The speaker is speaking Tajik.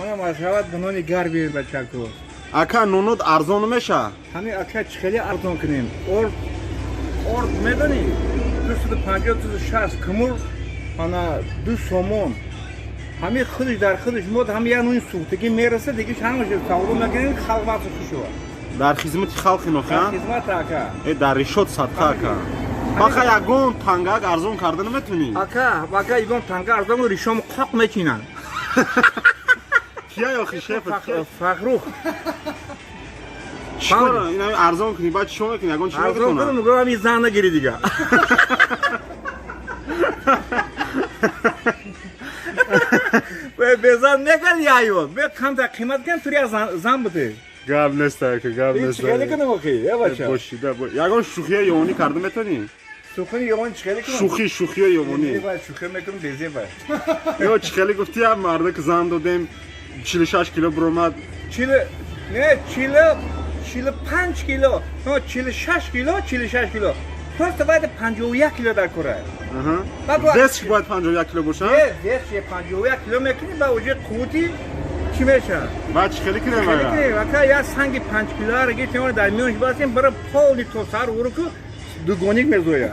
Ona maşallah bunun gar bir bachako. Ака нунуд арзон меша? Hani aka çıkeli arzon kınayım. Or medani. Düsü panca düsü şas kımur. Ana düz somon. Hami xiliş dar xiliş mod ham yanın suğtaki merası deki şanmışı savru makinenin xalması şu var. дар хизмати халқи нохан Hizmet aka. дар ришод садқа ака баха ягон тангак арзон карда наметунӣ Aka baka ibon tanga arzon rişom qaq mechinan. кия ёхи шефа Фахрух. чикора ин арзон кунӣ баъд чӣ мекунӣ ягон чӣ Arzon мекунад kınım gami zana giri diga. Ve bezan ne kadar yayıyor. Ve kamda kıymetken turya zan bıdı. гап нест ака гап Hiç нест çıkalı kınım okey. Yavaş yavaş. бошида ягон шухия ёмонӣ карда метавонӣ Sukuni yoğun çıkalı kınım. шухия ёмонӣ Beze var, şukhı mekrum beze var. ё чӣ хеле гуфтӣ як марда ки зан додем 46 кило буромад Çili, ne çili 5 kilo. No çili 6 kilo, çili 6 kilo. Просто baada 51 kilo dar koray. дес ки бояд 51 кило бошад Yes, 51 kilo mekini ba uje quti çimeşa. баъд чӣ хеле кунем ага Kelike vaka ya sanki 5 kilo ara geçiyor dar miyon basen bara poli tosar uruku dugonik mezoya.